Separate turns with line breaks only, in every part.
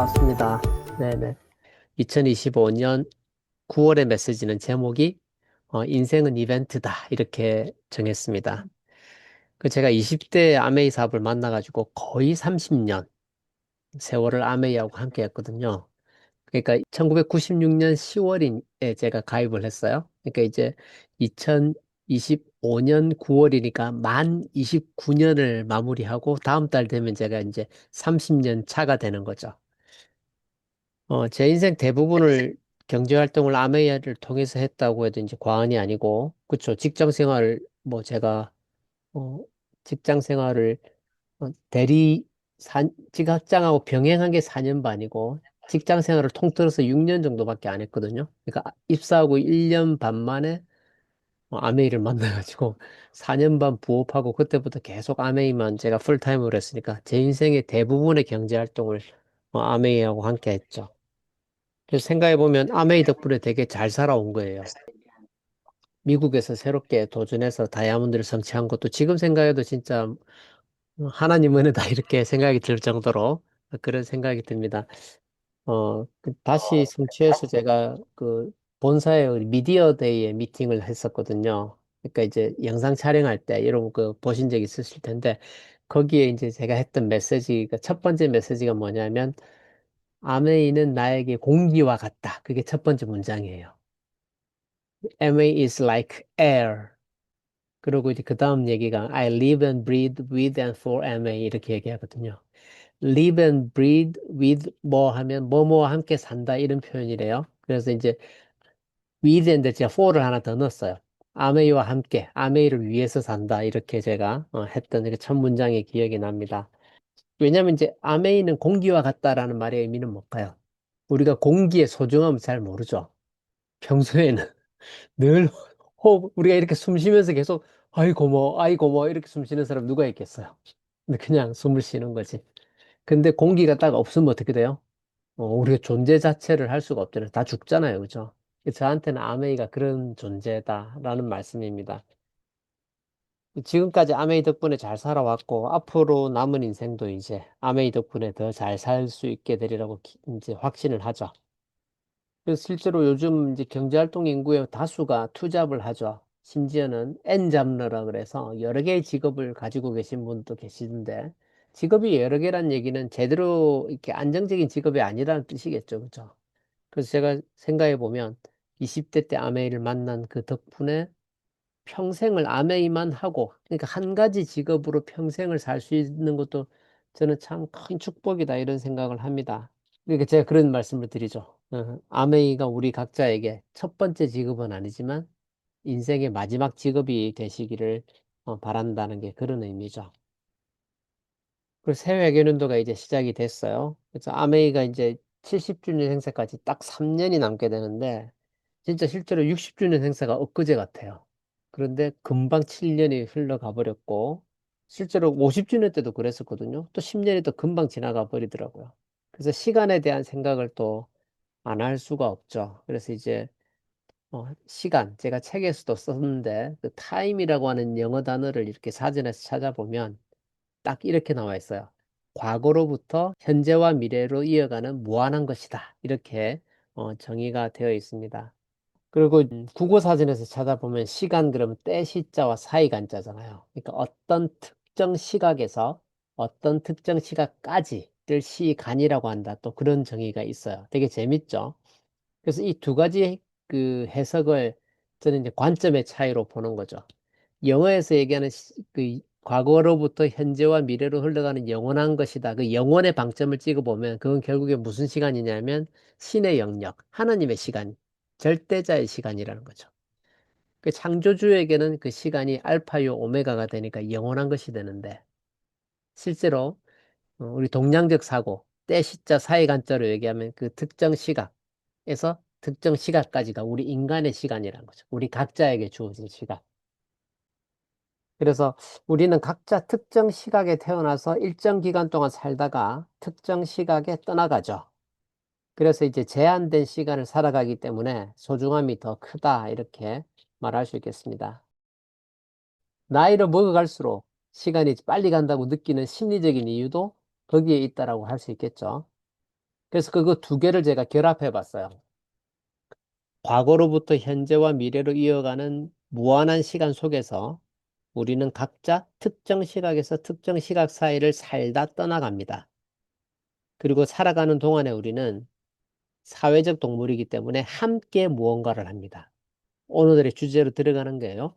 반갑습니다. 네네. 2025년 9월의 메시지는 제목이 인생은 이벤트다. 이렇게 정했습니다. 제가 20대 아메이 사업을 만나가지고 거의 30년 세월을 아메이하고 함께 했거든요. 그러니까 1996년 10월에 제가 가입을 했어요. 그러니까 이제 2025년 9월이니까 만 29년을 마무리하고 다음 달 되면 제가 이제 30년 차가 되는 거죠. 제 인생 대부분을 경제 활동을 아메이아를 통해서 했다고 해도 이제 과언이 아니고, 그쵸. 직장 생활을, 제가, 어, 직장 생활을, 직장하고 병행한 게 4년 반이고, 직장 생활을 통틀어서 6년 정도밖에 안 했거든요. 그러니까 입사하고 1년 반 만에 아메이를 만나가지고 4년 반 부업하고 그때부터 계속 아메이만 제가 풀타임으로 했으니까 제 인생의 대부분의 경제 활동을 아메이하고 함께 했죠. 그래서 생각해보면 아메이 덕분에 되게 잘 살아온 거예요. 미국에서 새롭게 도전해서 다이아몬드를 성취한 것도 지금 생각해도 진짜 하나님 은혜다 이렇게 생각이 들 정도로 그런 생각이 듭니다. 다시 성취해서 제가 그 본사의 우리 미디어 데이에 미팅을 했었거든요. 그러니까 이제 영상 촬영할 때 여러분 그 보신 적 있으실 텐데 거기에 이제 제가 했던 메시지가 첫 번째 메시지가 뭐냐면 아메이는 나에게 공기와 같다. 그게 첫 번째 문장이에요. MA is like air. 그리고 이제 그 다음 얘기가 I live and breathe with and for MA 이렇게 얘기하거든요. live and breathe with 뭐 하면 뭐뭐와 함께 산다 이런 표현이래요. 그래서 이제 with and 제가 for를 하나 더 넣었어요. 아메이와 함께, 아메이를 위해서 산다 이렇게 제가 했던 그 첫 문장이 기억이 납니다. 왜냐면 이제 아메이는 공기와 같다라는 말의 의미는 뭘까요? 우리가 공기의 소중함을 잘 모르죠. 평소에는 늘 우리가 이렇게 숨 쉬면서 계속 아이 고마워, 아이 고마워 이렇게 숨 쉬는 사람 누가 있겠어요? 근데 그냥 숨을 쉬는 거지. 근데 공기가 딱 없으면 어떻게 돼요? 우리가 존재 자체를 할 수가 없잖아요. 다 죽잖아요, 그죠? 저한테는 아메이가 그런 존재다라는 말씀입니다. 지금까지 아메이 덕분에 잘 살아왔고 앞으로 남은 인생도 이제 아메이 덕분에 더 잘 살 수 있게 되리라고 이제 확신을 하죠. 그래서 실제로 요즘 이제 경제활동 인구의 다수가 투잡을 하죠. 심지어는 N잡러라 그래서 여러 개의 직업을 가지고 계신 분도 계시는데 직업이 여러 개란 얘기는 제대로 이렇게 안정적인 직업이 아니라는 뜻이겠죠. 그죠? 그래서 제가 생각해 보면 20대 때 아메이를 만난 그 덕분에 평생을 아메이만 하고 그러니까 한 가지 직업으로 평생을 살 수 있는 것도 저는 참 큰 축복이다 이런 생각을 합니다. 그러니까 제가 그런 말씀을 드리죠. 아메이가 우리 각자에게 첫 번째 직업은 아니지만 인생의 마지막 직업이 되시기를 바란다는 게 그런 의미죠. 그리고 새해 외교년도가 이제 시작이 됐어요. 그래서 아메이가 이제 70주년 행사까지 딱 3년이 남게 되는데 진짜 실제로 60주년 행사가 엊그제 같아요. 그런데 금방 7년이 흘러가 버렸고 실제로 50주년 때도 그랬었거든요. 또 10년이 또 금방 지나가 버리더라고요. 그래서 시간에 대한 생각을 또 안 할 수가 없죠. 그래서 이제 시간 제가 책에서도 썼는데 그 타임이라고 하는 영어 단어를 이렇게 사전에서 찾아보면 딱 이렇게 나와 있어요. 과거로부터 현재와 미래로 이어가는 무한한 것이다. 이렇게 정의가 되어 있습니다. 그리고 국어사전에서 찾아보면 시간 그러면 때 시자와 사이 간자잖아요. 그러니까 어떤 특정 시각에서 어떤 특정 시각까지를 시간이라고 한다. 또 그런 정의가 있어요. 되게 재밌죠? 그래서 이 두 가지 그 해석을 저는 이제 관점의 차이로 보는 거죠. 영어에서 얘기하는 그 과거로부터 현재와 미래로 흘러가는 영원한 것이다. 그 영원의 방점을 찍어보면 그건 결국에 무슨 시간이냐면 신의 영역, 하나님의 시간, 절대자의 시간이라는 거죠. 그 창조주에게는 그 시간이 알파요 오메가가 되니까 영원한 것이 되는데 실제로 우리 동양적 사고, 때 시자 사이 간자로 얘기하면 그 특정 시각에서 특정 시각까지가 우리 인간의 시간이라는 거죠. 우리 각자에게 주어진 시각. 그래서 우리는 각자 특정 시각에 태어나서 일정 기간 동안 살다가 특정 시각에 떠나가죠. 그래서 이제 제한된 시간을 살아가기 때문에 소중함이 더 크다, 이렇게 말할 수 있겠습니다. 나이를 먹어갈수록 시간이 빨리 간다고 느끼는 심리적인 이유도 거기에 있다라고 할 수 있겠죠. 그래서 그거 두 개를 제가 결합해 봤어요. 과거로부터 현재와 미래로 이어가는 무한한 시간 속에서 우리는 각자 특정 시각에서 특정 시각 사이를 살다 떠나갑니다. 그리고 살아가는 동안에 우리는 사회적 동물이기 때문에 함께 무언가를 합니다. 오늘의 주제로 들어가는 거예요.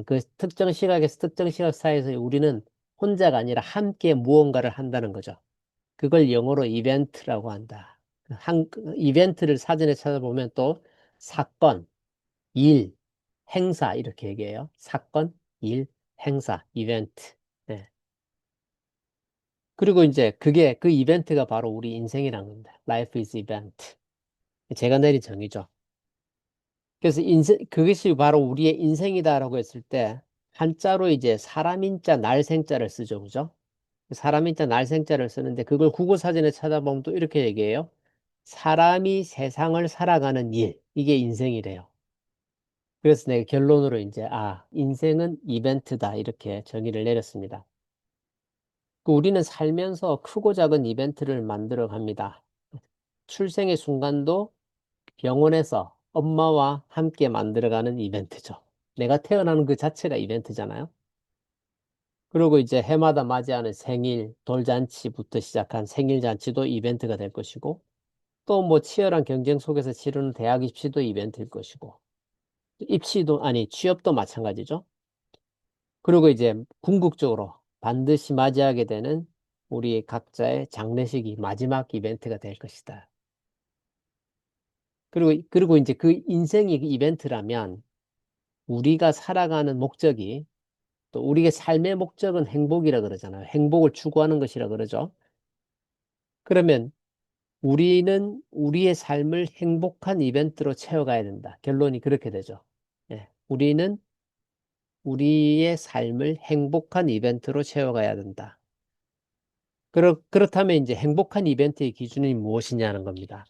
그 특정 시각에서 특정 시각 사이에서 우리는 혼자가 아니라 함께 무언가를 한다는 거죠. 그걸 영어로 이벤트라고 한다. 이벤트를 사전에 찾아보면 또 사건, 일, 행사 이렇게 얘기해요. 사건, 일, 행사, 이벤트. 네. 그리고 이제 그게 그 이벤트가 바로 우리 인생이란 겁니다. Life is event. 제가 내린 정의죠. 그래서 그것이 바로 우리의 인생이다라고 했을 때 한자로 이제 사람인자 날생자를 쓰죠. 그죠? 사람인자 날생자를 쓰는데 그걸 국어사전에 찾아보면 또 이렇게 얘기해요. 사람이 세상을 살아가는 일. 이게 인생이래요. 그래서 내가 결론으로 이제 인생은 이벤트다. 이렇게 정의를 내렸습니다. 우리는 살면서 크고 작은 이벤트를 만들어 갑니다. 출생의 순간도 병원에서 엄마와 함께 만들어가는 이벤트죠. 내가 태어나는 그 자체가 이벤트잖아요. 그리고 이제 해마다 맞이하는 생일, 돌잔치부터 시작한 생일잔치도 이벤트가 될 것이고, 또 뭐 치열한 경쟁 속에서 치르는 대학 입시도 이벤트일 것이고, 아니, 취업도 마찬가지죠. 그리고 이제 궁극적으로 반드시 맞이하게 되는 우리 각자의 장례식이 마지막 이벤트가 될 것이다. 그리고 이제 그 인생이 이벤트라면 우리가 살아가는 목적이 또 우리의 삶의 목적은 행복이라 그러잖아요. 행복을 추구하는 것이라 그러죠. 그러면 우리는 우리의 삶을 행복한 이벤트로 채워가야 된다. 결론이 그렇게 되죠. 예, 우리는 우리의 삶을 행복한 이벤트로 채워가야 된다. 그렇다면 이제 행복한 이벤트의 기준이 무엇이냐는 겁니다.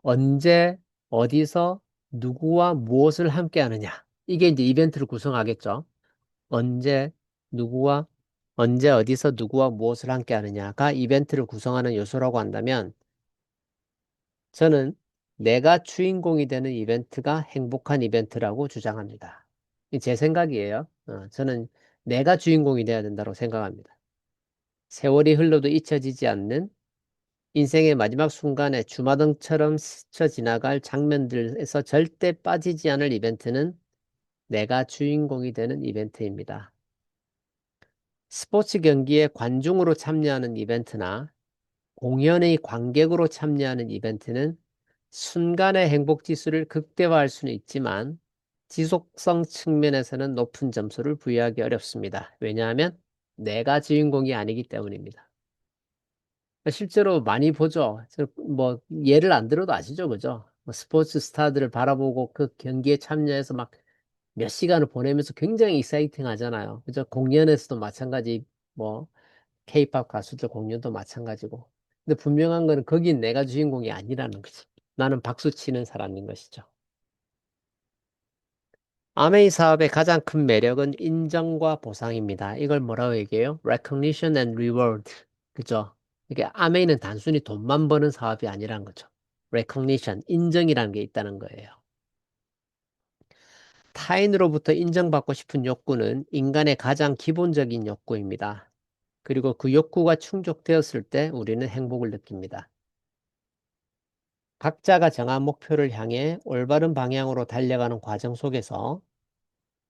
언제, 어디서, 누구와 무엇을 함께 하느냐. 이게 이제 이벤트를 구성하겠죠. 언제, 누구와, 언제, 어디서, 누구와 무엇을 함께 하느냐가 이벤트를 구성하는 요소라고 한다면 저는 내가 주인공이 되는 이벤트가 행복한 이벤트라고 주장합니다. 이제 생각이에요. 저는 내가 주인공이 되어야 된다고 생각합니다. 세월이 흘러도 잊혀지지 않는 인생의 마지막 순간에 주마등처럼 스쳐 지나갈 장면들에서 절대 빠지지 않을 이벤트는 내가 주인공이 되는 이벤트입니다. 스포츠 경기에 관중으로 참여하는 이벤트나 공연의 관객으로 참여하는 이벤트는 순간의 행복 지수를 극대화할 수는 있지만 지속성 측면에서는 높은 점수를 부여하기 어렵습니다. 왜냐하면 내가 주인공이 아니기 때문입니다. 실제로 많이 보죠. 뭐 예를 안 들어도 아시죠, 그죠? 뭐 스포츠 스타들을 바라보고 그 경기에 참여해서 막 몇 시간을 보내면서 굉장히 익사이팅 하잖아요. 그죠? 공연에서도 마찬가지, 뭐 케이팝 가수들 공연도 마찬가지고. 근데 분명한 거는 거긴 내가 주인공이 아니라는 거지. 나는 박수 치는 사람인 것이죠. 아메이 사업의 가장 큰 매력은 인정과 보상입니다. 이걸 뭐라고 얘기해요? Recognition and reward. 그죠? 이게 아메이는 단순히 돈만 버는 사업이 아니란 거죠. Recognition, 인정이라는 게 있다는 거예요. 타인으로부터 인정받고 싶은 욕구는 인간의 가장 기본적인 욕구입니다. 그리고 그 욕구가 충족되었을 때 우리는 행복을 느낍니다. 각자가 정한 목표를 향해 올바른 방향으로 달려가는 과정 속에서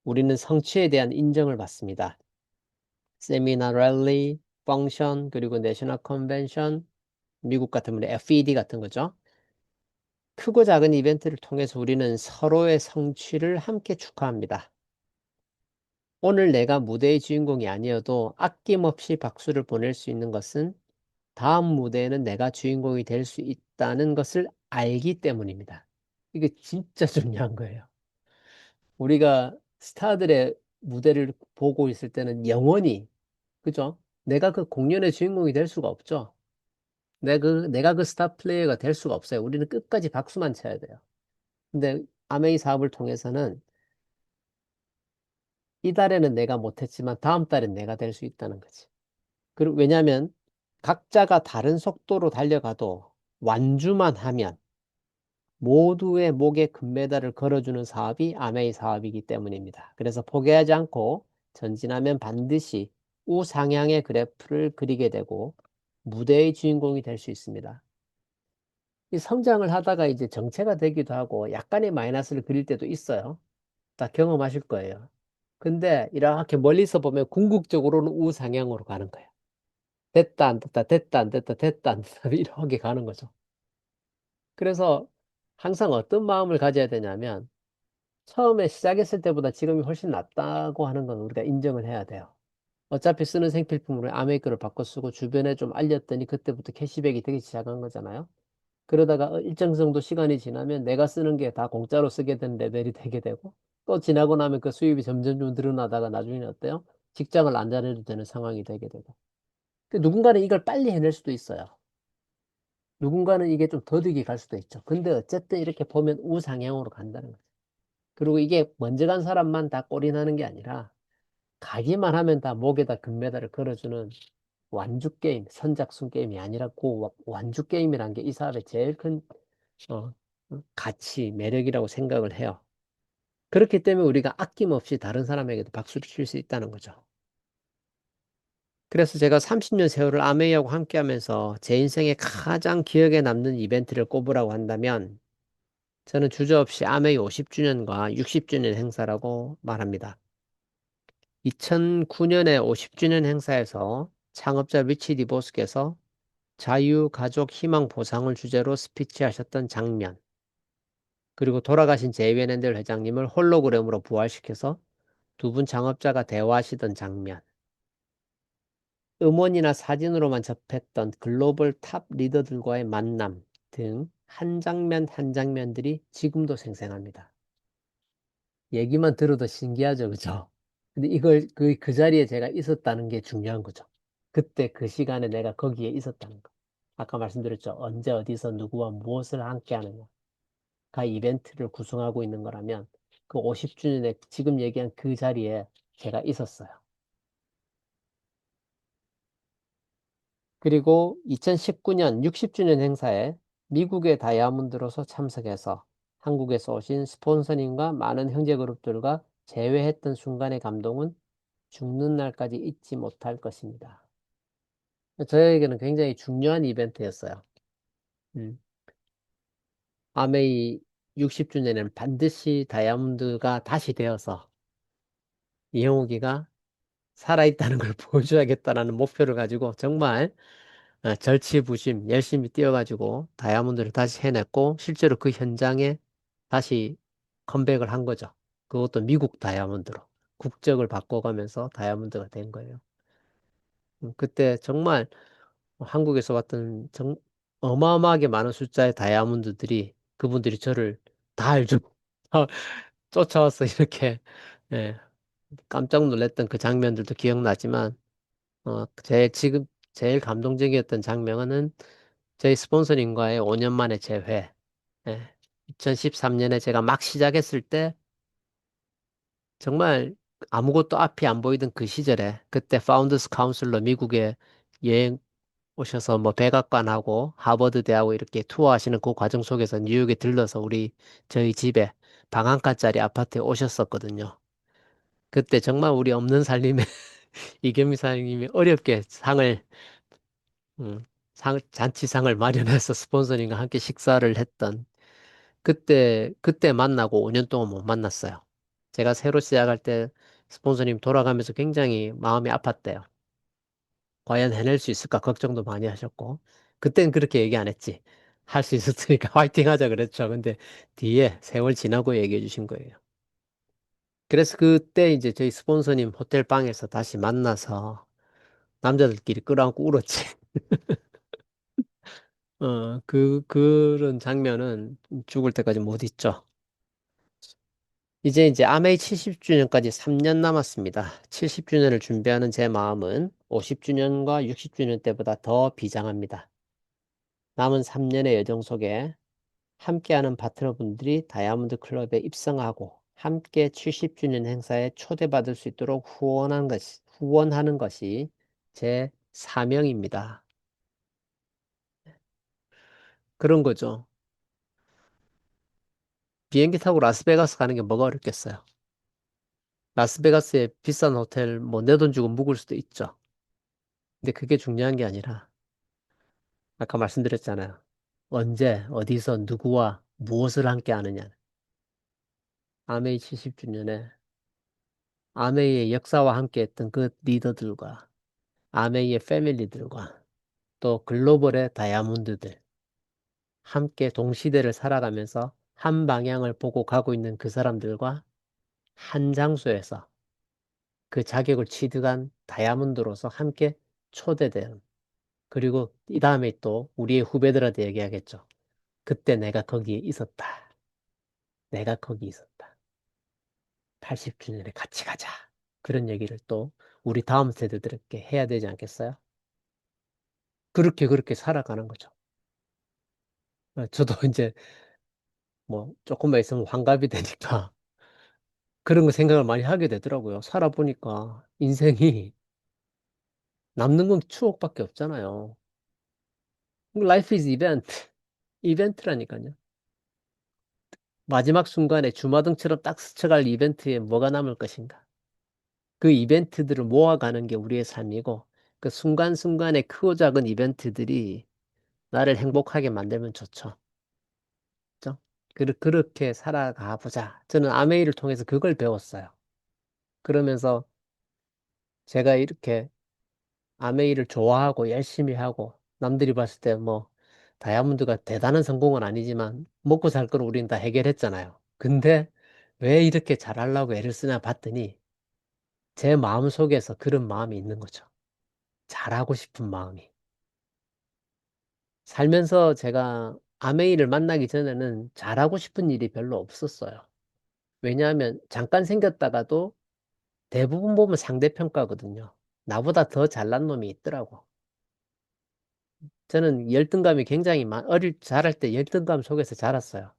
우리는 성취에 대한 인정을 받습니다. 세미나 랠리, 펑션, 그리고 내셔널 컨벤션, 미국 같은 경우는 FED 같은 거죠. 크고 작은 이벤트를 통해서 우리는 서로의 성취를 함께 축하합니다. 오늘 내가 무대의 주인공이 아니어도 아낌없이 박수를 보낼 수 있는 것은 다음 무대에는 내가 주인공이 될 수 있다는 것을 알기 때문입니다. 이게 진짜 중요한 거예요. 우리가 스타들의 무대를 보고 있을 때는 영원히, 그죠? 내가 그 공연의 주인공이 될 수가 없죠. 내가 그 스타 플레이어가 될 수가 없어요. 우리는 끝까지 박수만 쳐야 돼요. 근데 아메이 사업을 통해서는 이달에는 내가 못했지만 다음 달엔 내가 될 수 있다는 거지. 그리고 왜냐하면 각자가 다른 속도로 달려가도 완주만 하면 모두의 목에 금메달을 걸어주는 사업이 아메이 사업이기 때문입니다. 그래서 포기하지 않고 전진하면 반드시 우상향의 그래프를 그리게 되고 무대의 주인공이 될 수 있습니다. 이 성장을 하다가 이제 정체가 되기도 하고 약간의 마이너스를 그릴 때도 있어요. 다 경험하실 거예요. 근데 이렇게 멀리서 보면 궁극적으로는 우상향으로 가는 거예요. 됐다, 안 됐다, 됐다, 안 됐다, 됐다, 안 됐다, 이렇게 가는 거죠. 그래서 항상 어떤 마음을 가져야 되냐면 처음에 시작했을 때보다 지금이 훨씬 낫다고 하는 건 우리가 인정을 해야 돼요. 어차피 쓰는 생필품으로 아메이크를 바꿔 쓰고 주변에 좀 알렸더니 그때부터 캐시백이 되기 시작한 거잖아요. 그러다가 일정 정도 시간이 지나면 내가 쓰는 게 다 공짜로 쓰게 되는 레벨이 되게 되고 또 지나고 나면 그 수입이 점점 좀 늘어나다가 나중에 어때요? 직장을 안 다녀도 되는 상황이 되게 되고. 누군가는 이걸 빨리 해낼 수도 있어요. 누군가는 이게 좀 더디게 갈 수도 있죠. 근데 어쨌든 이렇게 보면 우상향으로 간다는 거죠. 그리고 이게 먼저 간 사람만 다 꼴이 나는 게 아니라 가기만 하면 다 목에다 금메달을 걸어주는 완주 게임, 선착순 게임이 아니라 그 완주 게임이라는 게 이 사업의 제일 큰 어, 가치, 매력이라고 생각을 해요. 그렇기 때문에 우리가 아낌없이 다른 사람에게도 박수를 칠 수 있다는 거죠. 그래서 제가 30년 세월을 아메이하고 함께 하면서 제 인생에 가장 기억에 남는 이벤트를 꼽으라고 한다면 저는 주저없이 아메이 50주년과 60주년 행사라고 말합니다. 2009년에 50주년 행사에서 창업자 리치 디보스께서 자유, 가족, 희망, 보상을 주제로 스피치하셨던 장면, 그리고 돌아가신 제이웬앤델 회장님을 홀로그램으로 부활시켜서 두 분 창업자가 대화하시던 장면, 음원이나 사진으로만 접했던 글로벌 탑 리더들과의 만남 등 한 장면 한 장면들이 지금도 생생합니다. 얘기만 들어도 신기하죠, 그죠? 근데 이걸 그 자리에 제가 있었다는 게 중요한 거죠. 그때 그 시간에 내가 거기에 있었다는 거. 아까 말씀드렸죠. 언제 어디서 누구와 무엇을 함께 하느냐. 가 이벤트를 구성하고 있는 거라면 그 50주년에 지금 얘기한 그 자리에 제가 있었어요. 그리고 2019년 60주년 행사에 미국의 다이아몬드로서 참석해서 한국에서 오신 스폰서님과 많은 형제그룹들과 재회했던 순간의 감동은 죽는 날까지 잊지 못할 것입니다. 저에게는 굉장히 중요한 이벤트였어요. 음. 아메이 60주년에는 반드시 다이아몬드가 다시 되어서 이영욱이가 살아있다는 걸 보여줘야겠다라는 목표를 가지고 정말 절치부심 열심히 뛰어가지고 다이아몬드를 다시 해냈고 실제로 그 현장에 다시 컴백을 한 거죠. 그것도 미국 다이아몬드로 국적을 바꿔가면서 다이아몬드가 된 거예요. 그때 정말 한국에서 왔던 어마어마하게 많은 숫자의 다이아몬드들이 그분들이 저를 다 알죠. 다 쫓아와서 이렇게 예, 깜짝 놀랐던 그 장면들도 기억나지만 지금 제일 감동적이었던 장면은 저희 스폰서님과의 5년 만의 재회. 예. 2013년에 제가 막 시작했을 때 정말 아무것도 앞이 안 보이던 그 시절에 그때 파운더스 카운슬러 미국에 여행 오셔서 뭐 백악관하고 하버드 대하고 이렇게 투어하시는 그 과정 속에서 뉴욕에 들러서 저희 집에 방 한 칸짜리 아파트에 오셨었거든요. 그때 정말 우리 없는 살림에 이겸희 사장님이 어렵게 잔치상을 마련해서 스폰서님과 함께 식사를 했던 그때 만나고 5년 동안 못 만났어요. 제가 새로 시작할 때 스폰서님 돌아가면서 굉장히 마음이 아팠대요. 과연 해낼 수 있을까 걱정도 많이 하셨고 그땐 그렇게 얘기 안 했지. 할 수 있었으니까 화이팅 하자 그랬죠. 근데 뒤에 세월 지나고 얘기해 주신 거예요. 그래서 그때 이제 저희 스폰서님 호텔 방에서 다시 만나서 남자들끼리 끌어안고 울었지. 그런 장면은 죽을 때까지 못 잊죠. 이제 아메이 70주년까지 3년 남았습니다. 70주년을 준비하는 제 마음은 50주년과 60주년 때보다 더 비장합니다. 남은 3년의 여정 속에 함께하는 파트너분들이 다이아몬드 클럽에 입성하고 함께 70주년 행사에 초대받을 수 있도록 후원하는 것이 제 사명입니다. 그런 거죠. 비행기 타고 라스베가스 가는 게 뭐가 어렵겠어요. 라스베가스에 비싼 호텔 뭐 내 돈 주고 묵을 수도 있죠. 근데 그게 중요한 게 아니라 아까 말씀드렸잖아요. 언제, 어디서, 누구와 무엇을 함께 하느냐. 아메이 70주년에 아메이의 역사와 함께 했던 그 리더들과 아메이의 패밀리들과 또 글로벌의 다이아몬드들 함께 동시대를 살아가면서 한 방향을 보고 가고 있는 그 사람들과 한 장소에서 그 자격을 취득한 다이아몬드로서 함께 초대된 그리고 이 다음에 또 우리의 후배들한테 얘기하겠죠. 그때 내가 거기에 있었다. 내가 거기 있었다. 80주년에 같이 가자. 그런 얘기를 또 우리 다음 세대들에게 해야 되지 않겠어요? 그렇게 살아가는 거죠. 저도 이제 뭐 조금만 있으면 환갑이 되니까 그런 거 생각을 많이 하게 되더라고요. 살아보니까 인생이 남는 건 추억밖에 없잖아요. Life is event. 이벤트라니까요. 마지막 순간에 주마등처럼 딱 스쳐갈 이벤트에 뭐가 남을 것인가? 그 이벤트들을 모아가는 게 우리의 삶이고, 그 순간순간의 크고 작은 이벤트들이 나를 행복하게 만들면 좋죠. 그죠? 그렇게 살아가 보자. 저는 아메이를 통해서 그걸 배웠어요. 그러면서 제가 이렇게 아메이를 좋아하고 열심히 하고, 남들이 봤을 때 뭐, 다이아몬드가 대단한 성공은 아니지만, 먹고 살 걸 우리는 다 해결했잖아요. 근데 왜 이렇게 잘하려고 애를 쓰나 봤더니, 제 마음 속에서 그런 마음이 있는 거죠. 잘하고 싶은 마음이. 살면서 제가 아메이를 만나기 전에는 잘하고 싶은 일이 별로 없었어요. 왜냐하면 잠깐 생겼다가도 대부분 보면 상대평가거든요. 나보다 더 잘난 놈이 있더라고. 저는 열등감이 굉장히 자랄 때 열등감 속에서 자랐어요.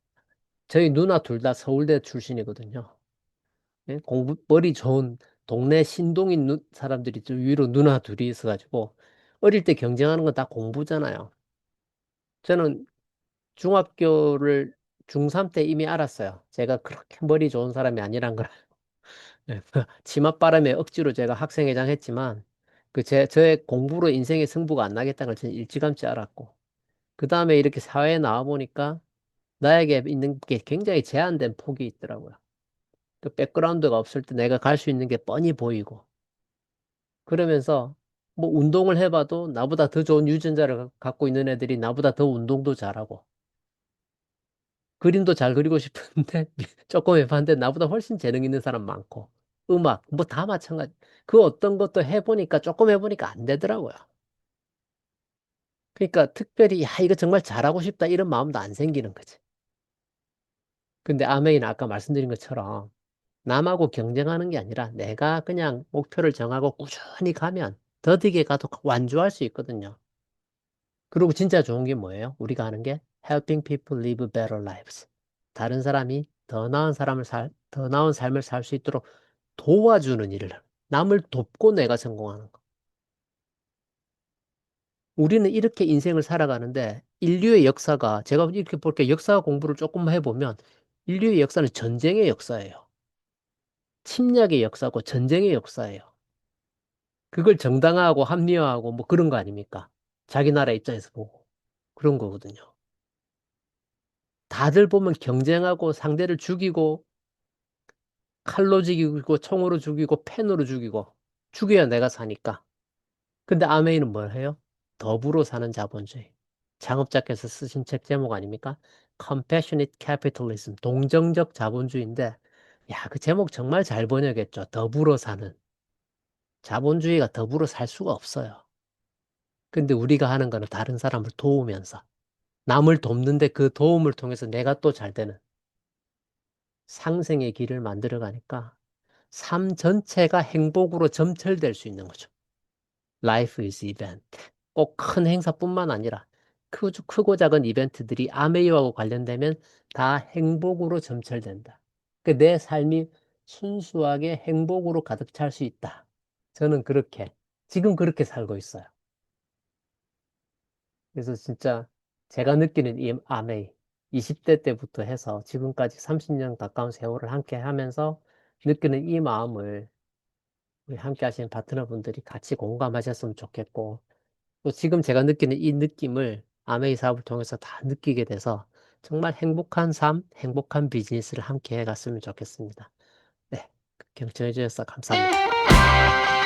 저희 누나 둘 다 서울대 출신이거든요. 예? 머리 좋은 동네 신동인 사람들이 좀 위로 누나 둘이 있어가지고 어릴 때 경쟁하는 건 다 공부잖아요. 저는 중학교를 중3 때 이미 알았어요. 제가 그렇게 머리 좋은 사람이 아니란 걸. 네, 치맛바람에 억지로 제가 학생회장 했지만 저의 공부로 인생의 승부가 안 나겠다는 걸 저는 일찌감치 알았고 그 다음에 이렇게 사회에 나와 보니까 나에게 있는 게 굉장히 제한된 폭이 있더라고요. 그 백그라운드가 없을 때 내가 갈 수 있는 게 뻔히 보이고 그러면서 뭐 운동을 해봐도 나보다 더 좋은 유전자를 갖고 있는 애들이 나보다 더 운동도 잘하고 그림도 잘 그리고 싶은데 조금 해봤는데 나보다 훨씬 재능 있는 사람 많고 음악 뭐 다 마찬가지. 그 어떤 것도 해보니까 조금 해보니까 안 되더라고요. 그러니까 특별히 야 이거 정말 잘하고 싶다 이런 마음도 안 생기는 거지. 근데 아메이는 아까 말씀드린 것처럼 남하고 경쟁하는 게 아니라 내가 그냥 목표를 정하고 꾸준히 가면 더디게 가도 완주할 수 있거든요. 그리고 진짜 좋은 게 뭐예요? 우리가 하는 게 helping people live better lives. 다른 사람이 더 나은 삶을 살 수 있도록 도와주는 일을. 남을 돕고 내가 성공하는 거. 우리는 이렇게 인생을 살아가는데 인류의 역사가 제가 이렇게 볼게 역사 공부를 조금 해보면 인류의 역사는 전쟁의 역사예요. 침략의 역사고 전쟁의 역사예요. 그걸 정당화하고 합리화하고 뭐 그런 거 아닙니까? 자기 나라 입장에서 보고. 그런 거거든요. 다들 보면 경쟁하고 상대를 죽이고 칼로 죽이고 총으로 죽이고 펜으로 죽이고 죽여야 내가 사니까. 근데 아메이는 뭘 해요? 더불어 사는 자본주의. 창업자께서 쓰신 책 제목 아닙니까? Compassionate Capitalism, 동정적 자본주의인데, 야, 그 제목 정말 잘 번역했죠. 더불어 사는. 자본주의가 더불어 살 수가 없어요. 근데 우리가 하는 거는 다른 사람을 도우면서, 남을 돕는데 그 도움을 통해서 내가 또 잘 되는 상생의 길을 만들어 가니까 삶 전체가 행복으로 점철될 수 있는 거죠. Life is event. 꼭 큰 행사뿐만 아니라 크고 작은 이벤트들이 아메이하고 관련되면 다 행복으로 점철된다. 내 삶이 순수하게 행복으로 가득 찰 수 있다. 저는 지금 그렇게 살고 있어요. 그래서 진짜 제가 느끼는 이 아메이, 20대 때부터 해서 지금까지 30년 가까운 세월을 함께 하면서 느끼는 이 마음을 우리 함께 하시는 파트너분들이 같이 공감하셨으면 좋겠고, 또 지금 제가 느끼는 이 느낌을 아메이 사업을 통해서 다 느끼게 돼서 정말 행복한 삶, 행복한 비즈니스를 함께 해갔으면 좋겠습니다. 네, 경청해 주셔서 감사합니다.